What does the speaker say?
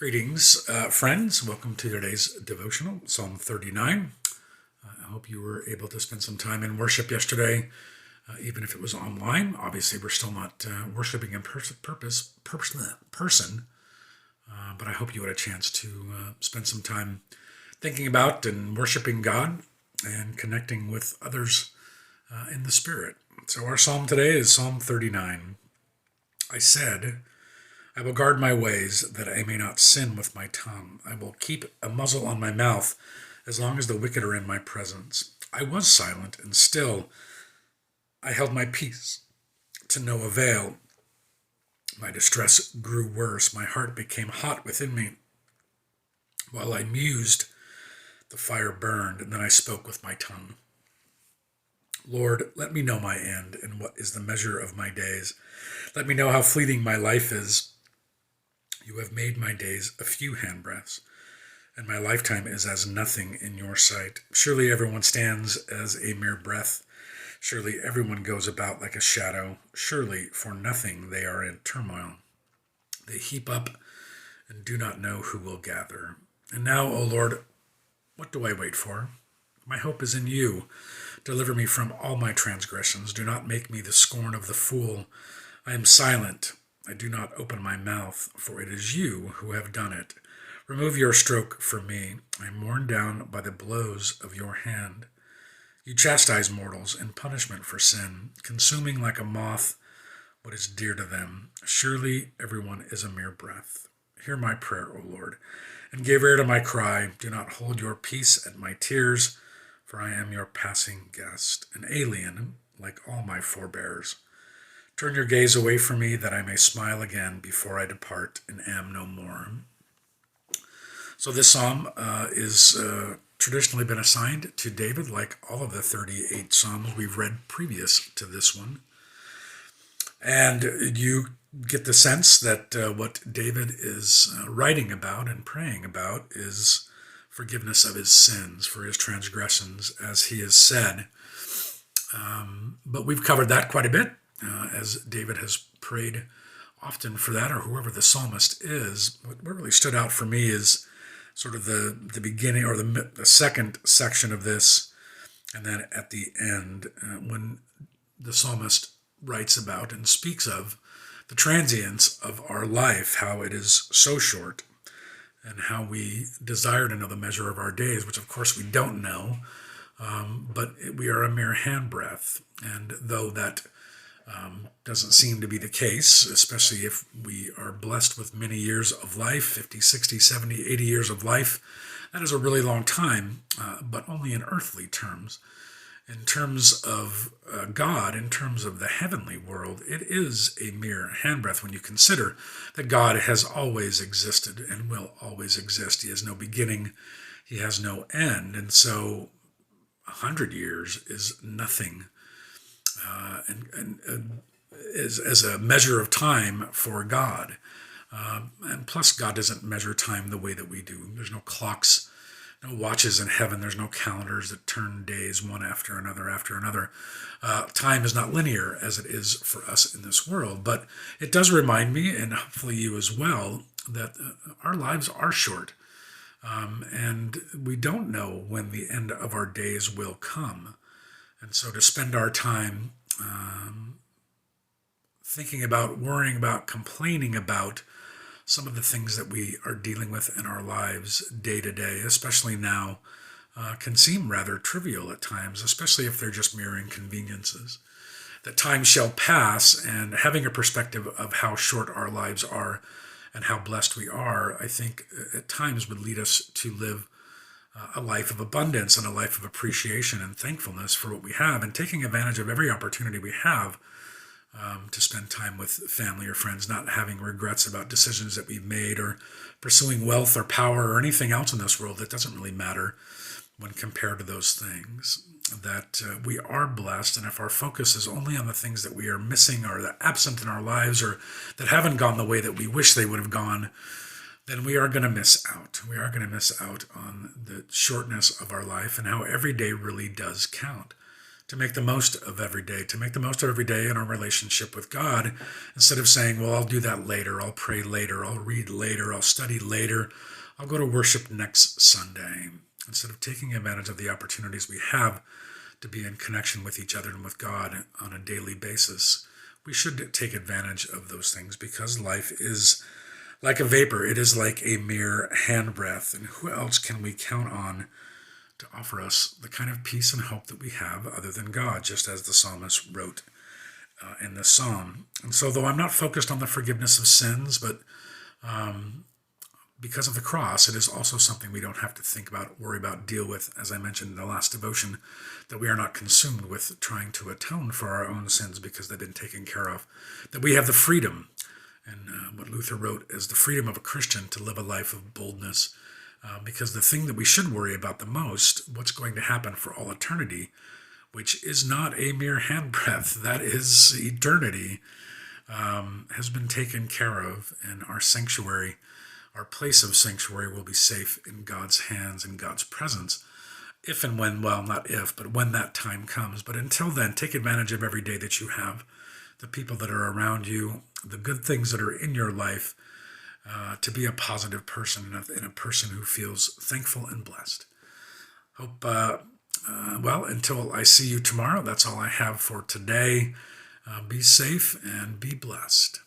Greetings, friends. Welcome to today's devotional, Psalm 39. I hope you were able to spend some time in worship yesterday, even if it was online. Obviously, we're still not worshiping in person, but I hope you had a chance to spend some time thinking about and worshiping God and connecting with others in the Spirit. So our psalm today is Psalm 39. I said, I will guard my ways that I may not sin with my tongue. I will keep a muzzle on my mouth as long as the wicked are in my presence. I was silent and still. I held my peace to no avail. My distress grew worse. My heart became hot within me. While I mused, the fire burned, and then I spoke with my tongue. Lord, let me know my end and what is the measure of my days. Let me know how fleeting my life is. You have made my days a few handbreadths, and my lifetime is as nothing in your sight. Surely everyone stands as a mere breath. Surely everyone goes about like a shadow. Surely for nothing they are in turmoil. They heap up and do not know who will gather. And now, O Lord, what do I wait for? My hope is in you. Deliver me from all my transgressions. Do not make me the scorn of the fool. I am silent. I do not open my mouth, for it is you who have done it. Remove your stroke from me. I am worn down by the blows of your hand. You chastise mortals in punishment for sin, consuming like a moth what is dear to them. Surely everyone is a mere breath. Hear my prayer, O Lord, and give ear to my cry. Do not hold your peace at my tears, for I am your passing guest, an alien like all my forebears. Turn your gaze away from me that I may smile again before I depart and am no more. So this psalm is traditionally been assigned to David, like all of the 38 psalms we've read previous to this one. And you get the sense that what David is writing about and praying about is forgiveness of his sins, for his transgressions, as he has said. But we've covered that quite a bit. As David has prayed often for that, or whoever the psalmist is. What really stood out for me is sort of the beginning, or the second section of this, and then at the end, when the psalmist writes about and speaks of the transience of our life, how it is so short, and how we desire to know the measure of our days, which of course we don't know, but we are a mere handbreadth. And though that doesn't seem to be the case, especially if we are blessed with many years of life, 50, 60, 70, 80 years of life. That is a really long time, but only in earthly terms. In terms of God, in terms of the heavenly world, it is a mere handbreadth when you consider that God has always existed and will always exist. He has no beginning, he has no end, and so 100 years is nothing. As a measure of time for God. And plus, God doesn't measure time the way that we do. There's no clocks, no watches in heaven. There's no calendars that turn days one after another after another. Time is not linear as it is for us in this world. But it does remind me, and hopefully you as well, that our lives are short. And we don't know when the end of our days will come. And so to spend our time thinking about, worrying about, complaining about some of the things that we are dealing with in our lives day to day, especially now, can seem rather trivial at times, especially if they're just mere inconveniences. That time shall pass, and having a perspective of how short our lives are and how blessed we are, I think at times would lead us to live a life of abundance and a life of appreciation and thankfulness for what we have, and taking advantage of every opportunity we have to spend time with family or friends, not having regrets about decisions that we've made, or pursuing wealth or power or anything else in this world that doesn't really matter when compared to those things. That we are blessed, and if our focus is only on the things that we are missing or that absent in our lives, or that haven't gone the way that we wish they would have gone, then we are going to miss out. We are going to miss out on the shortness of our life and how every day really does count. to make the most of every day, to make the most of every day in our relationship with God, instead of saying, well, I'll do that later, I'll pray later, I'll read later, I'll study later, I'll go to worship next Sunday. Instead of taking advantage of the opportunities we have to be in connection with each other and with God on a daily basis, we should take advantage of those things, because life is like a vapor. It is like a mere handbreadth. And who else can we count on to offer us the kind of peace and hope that we have other than God, just as the psalmist wrote in this psalm. And so, though I'm not focused on the forgiveness of sins, but because of the cross, it is also something we don't have to think about, worry about, deal with, as I mentioned in the last devotion, that we are not consumed with trying to atone for our own sins because they've been taken care of, that we have the freedom, and what Luther wrote as the freedom of a Christian to live a life of boldness, because the thing that we should worry about the most, what's going to happen for all eternity, which is not a mere handbreadth, that is eternity, has been taken care of, and our sanctuary, our place of sanctuary, will be safe in God's hands, in God's presence, if and when, well, not if, but when that time comes. But until then, take advantage of every day that you have, the people that are around you, the good things that are in your life, to be a positive person and a person who feels thankful and blessed. Hope, well, until I see you tomorrow, that's all I have for today. Be safe and be blessed.